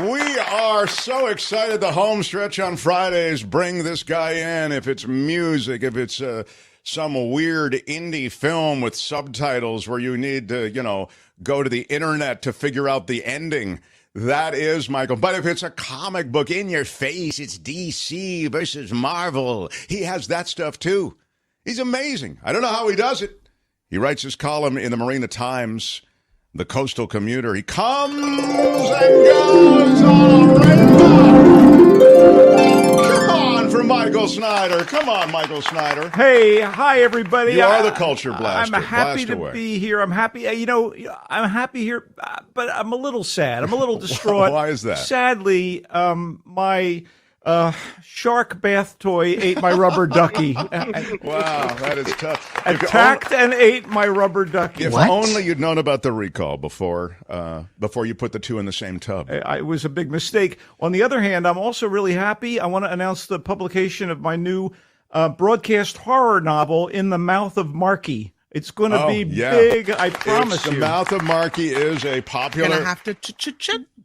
We are so excited. The home stretch on Fridays. Bring this guy in. If it's music, if it's some weird indie film with subtitles where you need to, go to the internet to figure out the ending. That is Michael. But if it's a comic book in your face, it's DC versus Marvel. He has that stuff too. He's amazing. I don't know how he does it. He writes his column in the Marina Times, the Coastal Commuter. He comes and goes on Come on for Michael Snyder. Come on, Michael Snyder. Hey, hi, everybody. You are the culture blaster. I'm happy Blast to away. be here. I'm happy. I'm happy here, but I'm a little sad. I'm a little distraught. Why is that? Sadly, my shark bath toy ate my rubber ducky. Wow, that is tough. Attacked and ate my rubber ducky. If only you'd known about the recall before you put the two in the same tub. It was a big mistake. On the other hand, I'm also really happy. I want to announce the publication of my new broadcast horror novel, In the Mouth of Marky. It's going to be big, I promise you. The Mouth of Marky is a popular... You're going to have to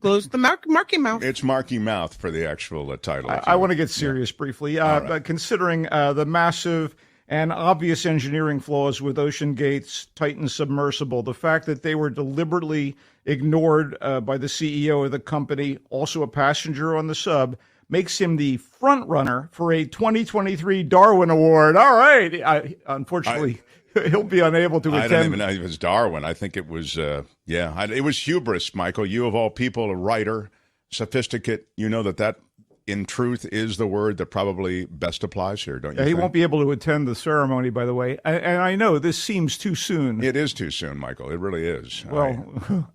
close the Marky Mouth. It's Marky Mouth for the actual title. I want to get serious briefly. Right. Considering the massive and obvious engineering flaws with Ocean Gate's Titan submersible, the fact that they were deliberately ignored by the CEO of the company, also a passenger on the sub, makes him the front runner for a 2023 Darwin Award. All right. Unfortunately... He'll be unable to attend. I don't even know if it was Darwin. I think it was, it was hubris, Michael. You, of all people, a writer, sophisticate, you know that in truth, is the word that probably best applies here, don't you think? He won't be able to attend the ceremony, by the way. And I know this seems too soon. It is too soon, Michael. It really is. Well,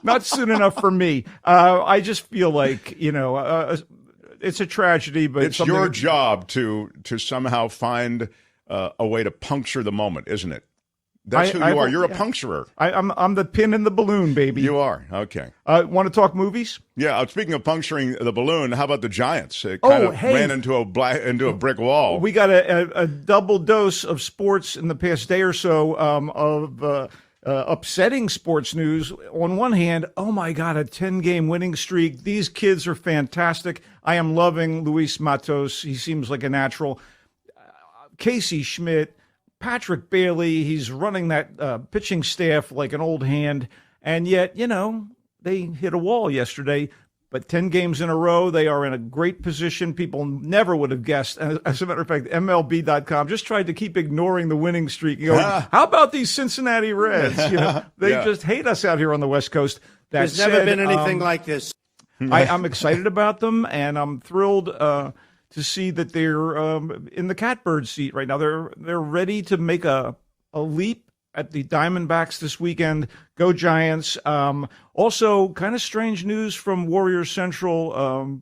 not soon enough for me. I just feel like, it's a tragedy, but it's your job to somehow find... a way to puncture the moment, isn't it? That's who you are. You're a puncturer. I'm the pin in the balloon, baby. You are. Okay. Want to talk movies? Yeah. Speaking of puncturing the balloon, how about the Giants? It kind of ran into a brick wall. We got a double dose of sports in the past day or so of upsetting sports news. On one hand, oh my God, a 10-game winning streak. These kids are fantastic. I am loving Luis Matos. He seems like a natural. Casey Schmidt, Patrick Bailey, he's running that pitching staff like an old hand. And yet, they hit a wall yesterday. But 10 games in a row, they are in a great position. People never would have guessed. As a matter of fact, MLB.com just tried to keep ignoring the winning streak. How about these Cincinnati Reds? They just hate us out here on the West Coast. There's never been anything like this. I'm excited about them, and I'm thrilled to see that they're in the catbird seat right now. They're ready to make a leap at the Diamondbacks this weekend. Go Giants. Also, kind of strange news from Warriors Central.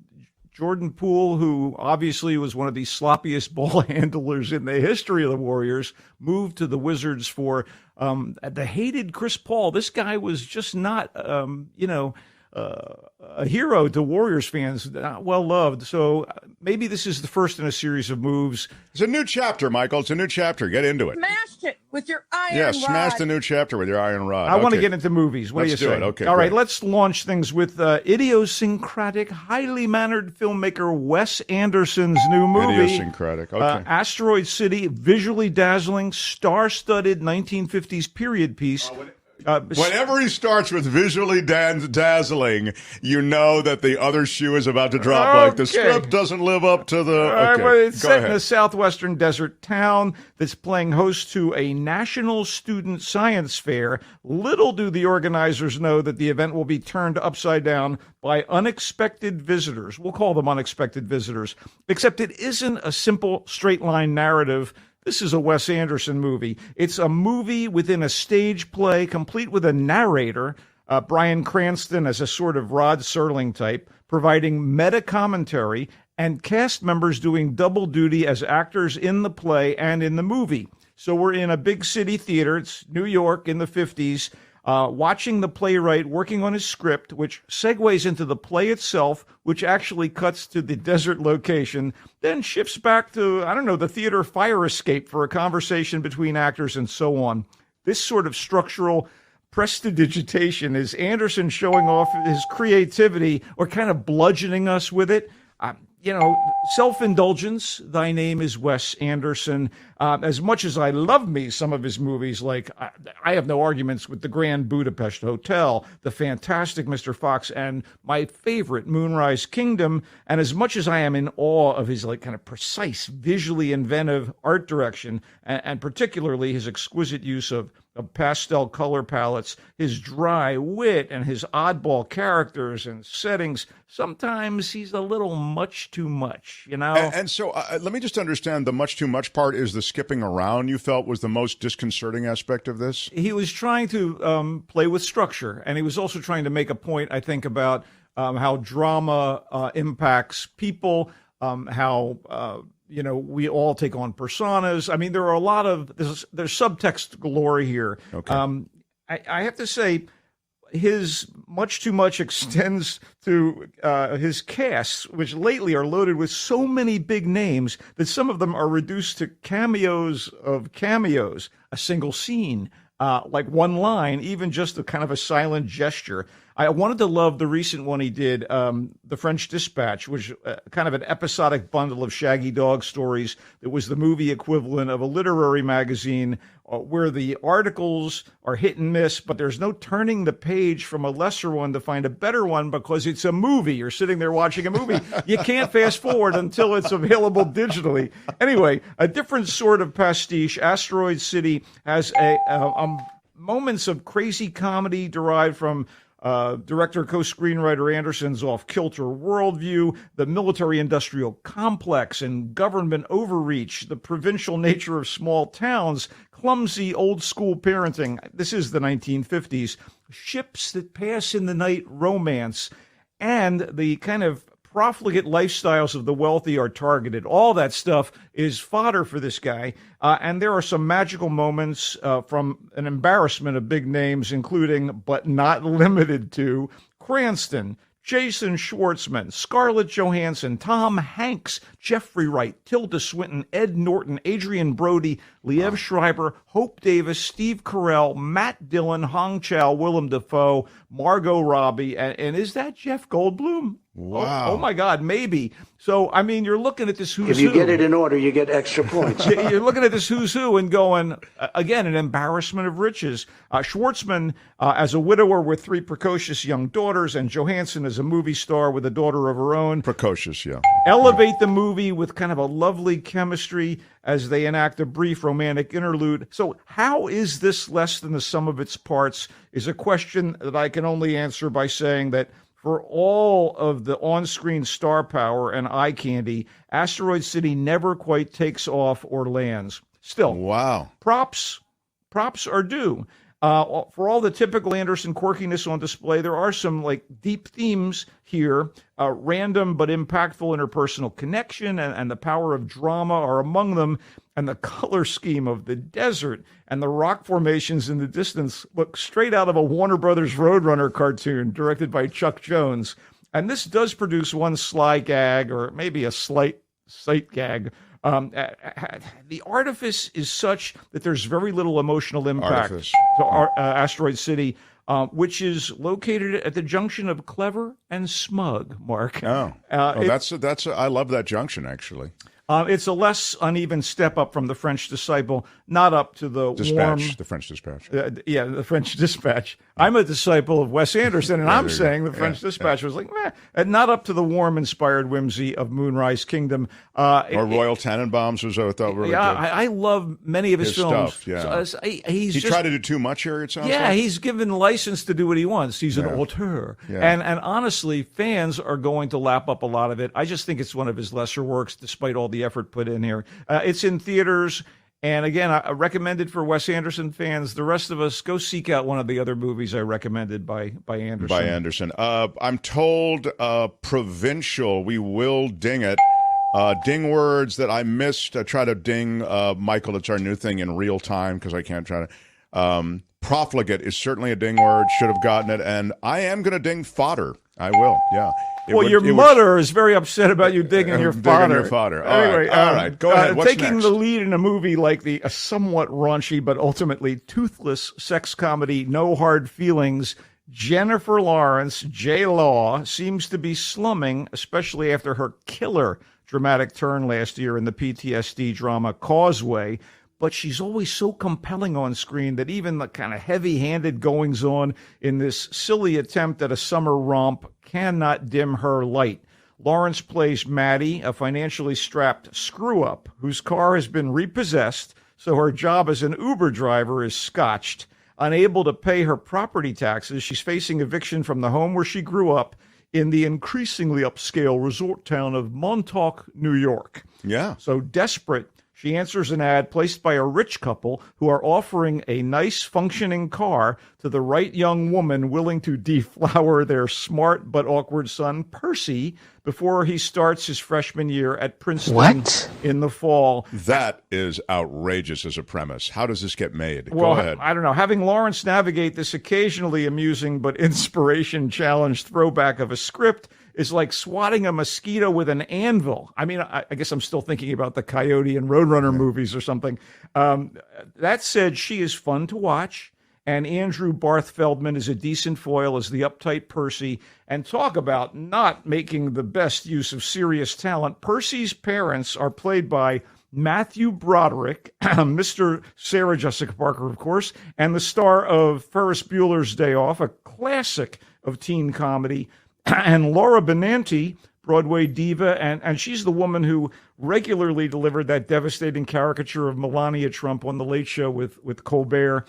Jordan Poole, who obviously was one of the sloppiest ball handlers in the history of the Warriors, moved to the Wizards for the hated Chris Paul. This guy was just not, a hero to Warriors fans, well loved. So maybe this is the first in a series of moves. It's a new chapter, Michael. It's a new chapter. Get into it. Smashed it with your iron rod. Smash the new chapter with your iron rod. I want to get into movies. What do you say? Let's do it. Okay. All right, great. let's launch things with idiosyncratic, highly mannered filmmaker Wes Anderson's new movie. Idiosyncratic. Okay. Asteroid City, visually dazzling, star-studded 1950s period piece. Whenever he starts with visually dazzling, you know that the other shoe is about to drop. Okay. Like the script doesn't live up to the... Okay, well, it's go set ahead. in a southwestern desert town that's playing host to a national student science fair. Little do the organizers know that the event will be turned upside down by unexpected visitors. We'll call them unexpected visitors. Except it isn't a simple straight-line narrative. This is a Wes Anderson movie. It's a movie within a stage play, complete with a narrator, Bryan Cranston as a sort of Rod Serling type, providing meta commentary, and cast members doing double duty as actors in the play and in the movie. So we're in a big city theater. It's New York in the 50s. Watching the playwright working on his script, which segues into the play itself, which actually cuts to the desert location, then shifts back to, the theater fire escape for a conversation between actors and so on. This sort of structural prestidigitation. Is Anderson showing off his creativity or kind of bludgeoning us with it? Self-indulgence. Thy name is Wes Anderson. As much as I love some of his movies, like I have no arguments with The Grand Budapest Hotel, The Fantastic Mr. Fox, and my favorite, Moonrise Kingdom. And as much as I am in awe of his kind of precise, visually inventive art direction, and particularly his exquisite use of pastel color palettes, his dry wit, and his oddball characters and settings, sometimes he's a little much too much, And so let me just understand, the much too much part is the skipping around you felt was the most disconcerting aspect of this? He was trying to play with structure, and he was also trying to make a point, I think, about how drama impacts people, how we all take on personas. I mean, there are a lot of there's subtext glory here. Okay. I have to say, his much too much extends to his casts, which lately are loaded with so many big names that some of them are reduced to cameos of cameos, a single scene, like one line, even just a kind of a silent gesture. I wanted to love the recent one he did, The French Dispatch, which kind of an episodic bundle of Shaggy Dog stories that was the movie equivalent of a literary magazine where the articles are hit and miss, but there's no turning the page from a lesser one to find a better one because it's a movie. You're sitting there watching a movie. You can't fast forward until it's available digitally. Anyway, a different sort of pastiche. Asteroid City has moments of crazy comedy derived from director, co-screenwriter Anderson's off-kilter worldview, the military-industrial complex and government overreach, the provincial nature of small towns, clumsy old-school parenting. This is the 1950s. Ships that pass in the night romance, and the kind of profligate lifestyles of the wealthy are targeted. All that stuff is fodder for this guy. And there are some magical moments from an embarrassment of big names, including, but not limited to, Cranston, Jason Schwartzman, Scarlett Johansson, Tom Hanks, Jeffrey Wright, Tilda Swinton, Ed Norton, Adrian Brody, Liev Schreiber, Hope Davis, Steve Carell, Matt Dillon, Hong Chow, Willem Dafoe, Margot Robbie, and is that Jeff Goldblum? Wow. Oh my God, maybe. So, I mean, you're looking at this who's If you who. get it in order, you get extra points. You're looking at this who's who and going, again, an embarrassment of riches. Schwartzman as a widower with 3 precocious young daughters, and Johansson as a movie star with a daughter of her own. Precocious, yeah. Elevate the movie with kind of a lovely chemistry as they enact a brief romantic interlude. So how is this less than the sum of its parts is a question that I can only answer by saying that for all of the on-screen star power and eye candy, Asteroid City never quite takes off or lands. Still, wow. Props are due. For all the typical Anderson quirkiness on display, there are some deep themes here. Random but impactful interpersonal connection and the power of drama are among them. And the color scheme of the desert and the rock formations in the distance look straight out of a Warner Brothers Roadrunner cartoon directed by Chuck Jones. And this does produce one sly gag, or maybe a slight sight gag. The artifice is such that there's very little emotional impact to Asteroid City, which is located at the junction of clever and smug, Mark. That's I love that junction, actually. It's a less uneven step up from The French Disciple, not up to the warm... The French Dispatch. The French Dispatch. I'm a disciple of Wes Anderson, and I'm saying The French Dispatch was meh, and not up to the warm-inspired whimsy of Moonrise Kingdom. Or Royal Tenenbaums was, I thought, really good. I love many of his films. Stuff, yeah. So, he tried to do too much here, it sounds like? Yeah, he's given license to do what he wants. He's an auteur. Yeah. And honestly, fans are going to lap up a lot of it. I just think it's one of his lesser works, despite all the effort put in here. It's in theaters. And again, I recommend it for Wes Anderson fans. The rest of us, go seek out one of the other movies I recommended by Anderson. I'm told Provincial, we will ding it. Ding words that I missed. I try to ding Michael. It's our new thing in real time because I can't try to. Profligate is certainly a ding word. Should have gotten it. And I am going to ding fodder. I will. Yeah. Your mother is very upset about you digging your fodder. Digging your fodder. Anyway, all right. Go ahead. What's taking next? the lead in a movie like the somewhat raunchy but ultimately toothless sex comedy No Hard Feelings, Jennifer Lawrence, J-Law, seems to be slumming, especially after her killer dramatic turn last year in the PTSD drama Causeway. But she's always so compelling on screen that even the kind of heavy-handed goings-on in this silly attempt at a summer romp cannot dim her light. Lawrence plays Maddie, a financially strapped screw-up whose car has been repossessed, so her job as an Uber driver is scotched. Unable to pay her property taxes, she's facing eviction from the home where she grew up in the increasingly upscale resort town of Montauk, New York. Yeah. So desperate, she answers an ad placed by a rich couple who are offering a nice functioning car to the right young woman willing to deflower their smart but awkward son, Percy, before he starts his freshman year at Princeton in the fall. That is outrageous as a premise. How does this get made? Well, Go ahead. I don't know. Having Lawrence navigate this occasionally amusing but inspiration-challenged throwback of a script is like swatting a mosquito with an anvil. I mean, I guess I'm still thinking about the Coyote and Roadrunner movies or something. That said, she is fun to watch, and Andrew Barth Feldman is a decent foil as the uptight Percy. And talk about not making the best use of serious talent. Percy's parents are played by Matthew Broderick, Mr. Sarah Jessica Parker, of course, and the star of Ferris Bueller's Day Off, a classic of teen comedy, and Laura Benanti, Broadway diva, and she's the woman who regularly delivered that devastating caricature of Melania Trump on The Late Show with Colbert.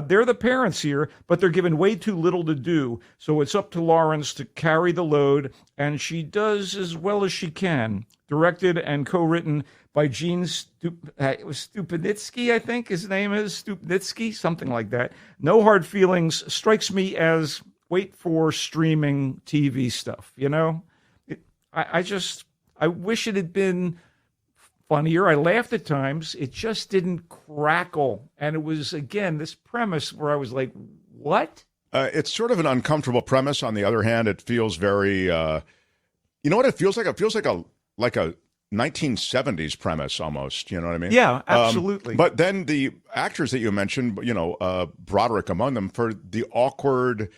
They're the parents here, but they're given way too little to do, so it's up to Lawrence to carry the load, and she does as well as she can. Directed and co-written by Gene Stupanitsky, I think his name is, Stupnitsky, something like that. No Hard Feelings strikes me as wait for streaming TV stuff, you know? I wish it had been funnier. I laughed at times. It just didn't crackle. And it was, again, this premise where I was like, what? It's sort of an uncomfortable premise. On the other hand, it feels very, you know what it feels like? It feels like a 1970s premise almost, you know what I mean? Yeah, absolutely. But then the actors that you mentioned, Broderick among them, for the awkward...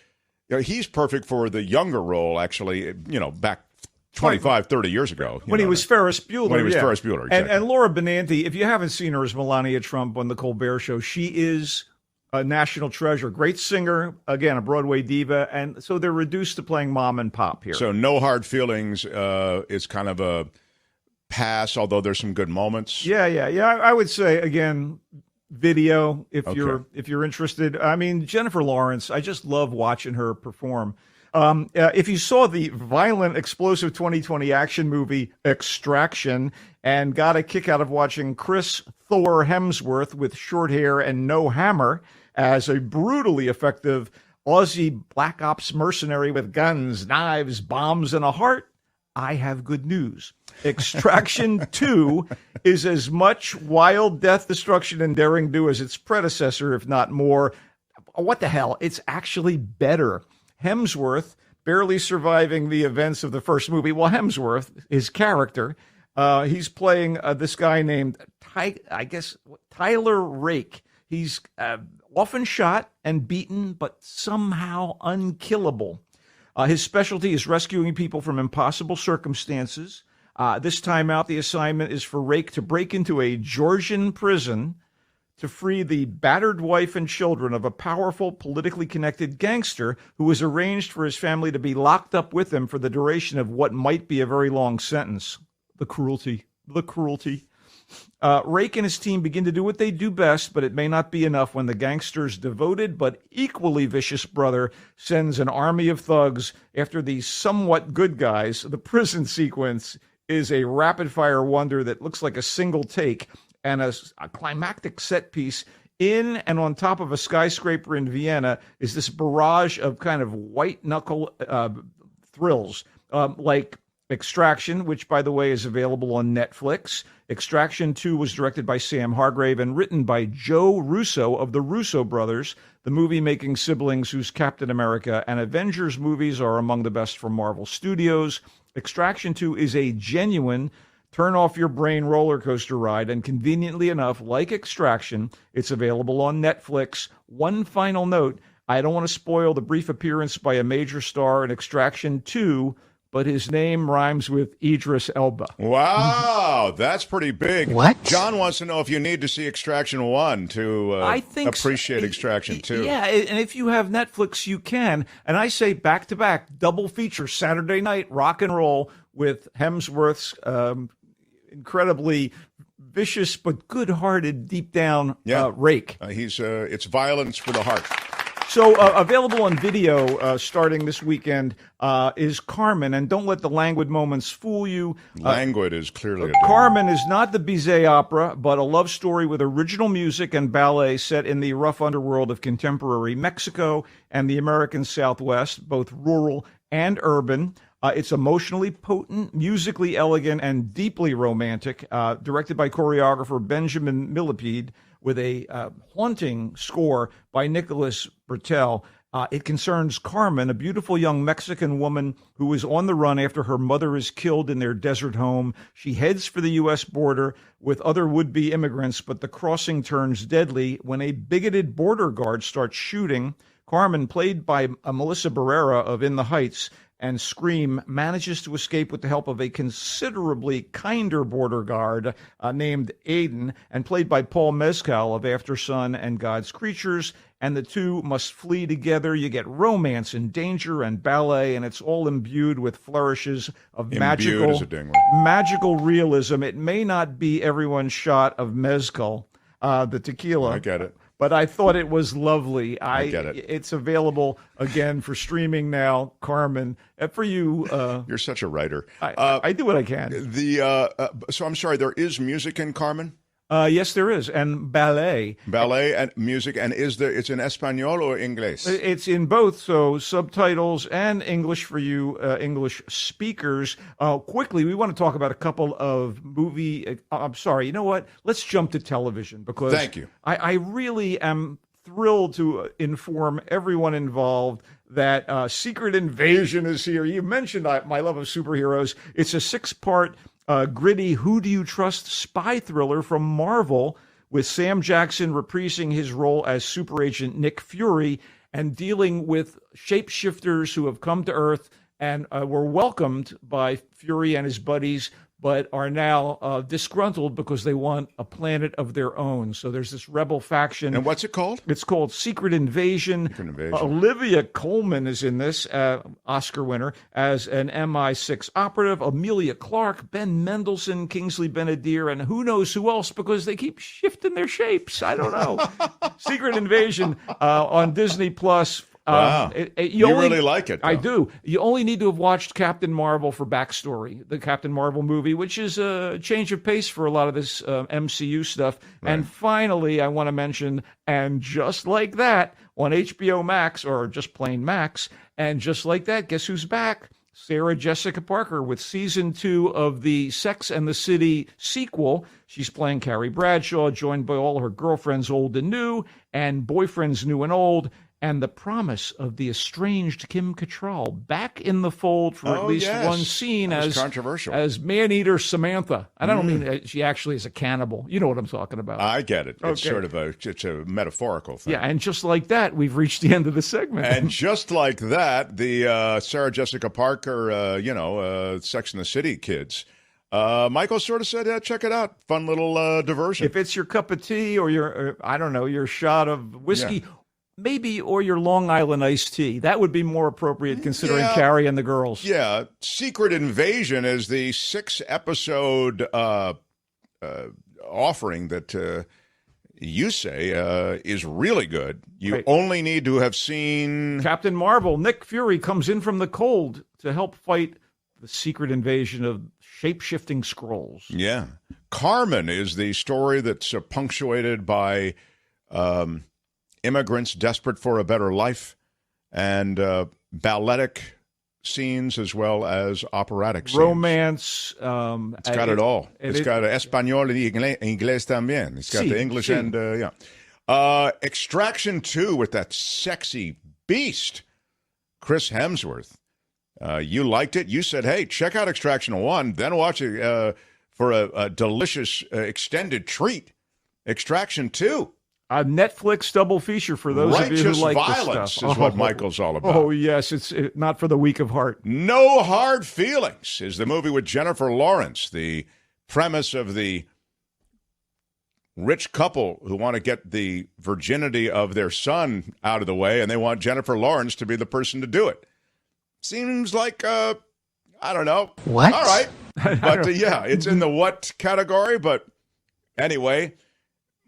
he's perfect for the younger role, actually, back 25, 30 years ago. When he was Ferris Bueller. When he was Ferris Bueller, exactly. And Laura Benanti, if you haven't seen her as Melania Trump on The Colbert Show, she is a national treasure. Great singer, again, a Broadway diva, and so they're reduced to playing mom and pop here. So No Hard Feelings is kind of a pass, although there's some good moments. Yeah. I would say, again... video if you're interested. I mean, Jennifer Lawrence, I just love watching her perform. If you saw the violent, explosive 2020 action movie Extraction and got a kick out of watching Chris Thor Hemsworth with short hair and no hammer as a brutally effective Aussie black ops mercenary with guns, knives, bombs, and a heart, I have good news. Extraction 2 is as much wild death, destruction, and daring do as its predecessor, if not more. What the hell? It's actually better. Hemsworth, barely surviving the events of the first movie. Well, Hemsworth, his character, he's playing this guy named, Tyler Rake. He's often shot and beaten, but somehow unkillable. His specialty is rescuing people from impossible circumstances. This time out, the assignment is for Rake to break into a Georgian prison to free the battered wife and children of a powerful, politically connected gangster who has arranged for his family to be locked up with him for the duration of what might be a very long sentence. The cruelty. Rake and his team begin to do what they do best, but it may not be enough when the gangster's devoted but equally vicious brother sends an army of thugs after the somewhat good guys. The prison sequence is a rapid-fire wonder that looks like a single take and a climactic set piece. In and on top of a skyscraper in Vienna is this barrage of kind of white-knuckle thrills, like Extraction, which, by the way, is available on Netflix. Extraction 2 was directed by Sam Hargrave and written by Joe Russo of the Russo brothers, the movie-making siblings whose Captain America and Avengers movies are among the best from Marvel Studios. Extraction 2 is a genuine turn-off-your-brain roller coaster ride, and conveniently enough, like Extraction, it's available on Netflix. One final note, I don't want to spoil the brief appearance by a major star in Extraction 2, but his name rhymes with Idris Elba. Wow, that's pretty big. What? John wants to know if you need to see Extraction 1 to I think appreciate Extraction 2. Yeah, and if you have Netflix, you can. And I say back-to-back, double feature, Saturday night, rock and roll with Hemsworth's incredibly vicious but good-hearted, deep-down rake. It's violence for the heart. So available on video starting this weekend is Carmen, and don't let the languid moments fool you. Languid is clearly a Carmen is not the Bizet opera, but a love story with original music and ballet set in the rough underworld of contemporary Mexico and the American Southwest, both rural and urban. It's emotionally potent, musically elegant, and deeply romantic, directed by choreographer Benjamin Millipede, with a haunting score by Nicholas Bertel. It concerns Carmen, a beautiful young Mexican woman who is on the run after her mother is killed in their desert home. She heads for the U.S. border with other would-be immigrants, but the crossing turns deadly when a bigoted border guard starts shooting. Carmen, played by Melissa Barrera of In the Heights and Scream, manages to escape with the help of a considerably kinder border guard named Aiden, and played by Paul Mescal of After Sun and God's Creatures. And the two must flee together. You get romance and danger and ballet, and it's all imbued with flourishes of magical realism. It may not be everyone's shot of mezcal, the tequila. I get it. But I thought it was lovely. I get it. It's available again for streaming now, Carmen. For you, you're such a writer. I do what I can. So I'm sorry. There is music in Carmen. Yes, there is, and ballet. Ballet and music, and it's in Espanol or English? It's in both, so subtitles and English for you English speakers. Quickly, we want to talk about a couple of I'm sorry, you know what? Let's jump to television, because Thank you. I really am thrilled to inform everyone involved that Secret Invasion is here. You mentioned my love of superheroes. It's a 6-part gritty Who Do You Trust spy thriller from Marvel, with Sam Jackson reprising his role as super agent Nick Fury and dealing with shapeshifters who have come to Earth and were welcomed by Fury and his buddies, but are now disgruntled because they want a planet of their own. So there's this rebel faction. And what's it called? It's called Secret Invasion. Olivia Colman is in this, Oscar winner, as an MI6 operative. Amelia Clark, Ben Mendelsohn, Kingsley Ben-Adir, and who knows who else, because they keep shifting their shapes. I don't know. Secret Invasion on Disney Plus. Wow. You really like it, though. I do. You only need to have watched Captain Marvel for backstory, the Captain Marvel movie, which is a change of pace for a lot of this MCU stuff. Right. And finally, I want to mention, and just like that, on HBO Max, or just plain Max, and just like that, guess who's back? Sarah Jessica Parker with season 2 of the Sex and the City sequel. She's playing Carrie Bradshaw, joined by all her girlfriends, old and new, and boyfriends, new and old. And the promise of the estranged Kim Cattrall back in the fold for at least one scene as controversial as man-eater Samantha. And I don't mean she actually is a cannibal. You know what I'm talking about. I get it. Okay. It's sort of it's a metaphorical thing. Yeah, and just like that, we've reached the end of the segment. And just like that, the Sarah Jessica Parker, Sex and the City kids. Michael sort of said, check it out. Fun little diversion. If it's your cup of tea or your shot of whiskey. Yeah. Maybe, or your Long Island iced tea. That would be more appropriate considering Carrie and the girls. Yeah. Secret Invasion is the 6-episode offering that you say is really good. You only need to have seen Captain Marvel. Nick Fury comes in from the cold to help fight the secret invasion of shape-shifting Skrulls. Yeah. Carmen is the story that's punctuated by immigrants desperate for a better life, and balletic scenes as well as operatic scenes. Romance. It's got it all. It's got español y inglés también. It's got the English and, yeah. Extraction 2 with that sexy beast, Chris Hemsworth. You liked it. You said, hey, check out Extraction 1, then watch it for a delicious extended treat. Extraction 2. A Netflix double feature for those of you who like Righteous this violence stuff. is what Michael's all about. Oh, yes. It's not for the weak of heart. No Hard Feelings is the movie with Jennifer Lawrence, the premise of the rich couple who want to get the virginity of their son out of the way, and they want Jennifer Lawrence to be the person to do it. Seems like, I don't know. What? All right. But, yeah, it's in the what category. But anyway,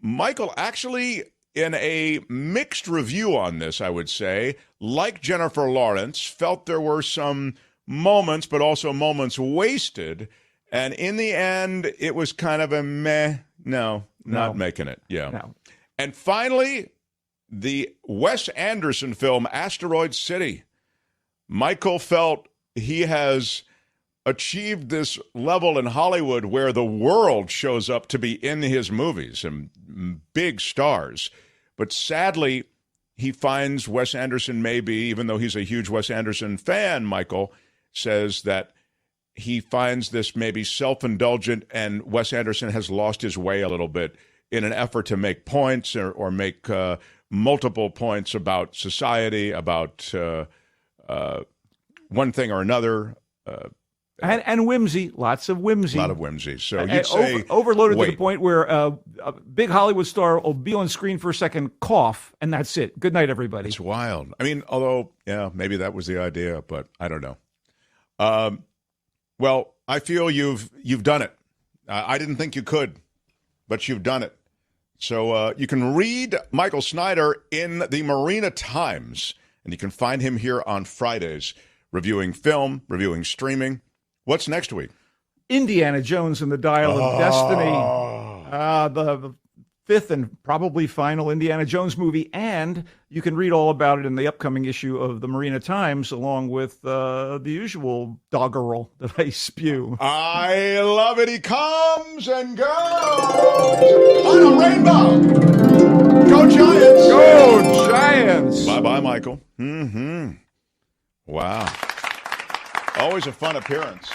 Michael actually, in a mixed review on this, I would say, like Jennifer Lawrence, felt there were some moments, but also moments wasted. And in the end, it was kind of a meh. No, not making it. Yeah. No. And finally, the Wes Anderson film, Asteroid City. Michael felt he has achieved this level in Hollywood where the world shows up to be in his movies and big stars. But sadly, he finds Wes Anderson maybe, even though he's a huge Wes Anderson fan, Michael says that he finds this maybe self-indulgent, and Wes Anderson has lost his way a little bit in an effort to make points or make multiple points about society, about one thing or another. And whimsy, lots of whimsy. A lot of whimsy. So you'd say overloaded wait. to the point where a big Hollywood star will be on screen for a second, cough, and that's it. Good night, everybody. It's wild. I mean, although, yeah, maybe that was the idea, but I don't know. Well, I feel you've done it. I didn't think you could, but you've done it. So you can read Michael Snyder in the Marina Times, and you can find him here on Fridays, reviewing film, reviewing streaming. What's next week? Indiana Jones and the Dial of Destiny. The fifth and probably final Indiana Jones movie. And you can read all about it in the upcoming issue of the Marina Times, along with the usual doggerel that I spew. I love it. He comes and goes on a rainbow. Go Giants. Go Giants. Bye-bye, Michael. Wow. Always a fun appearance.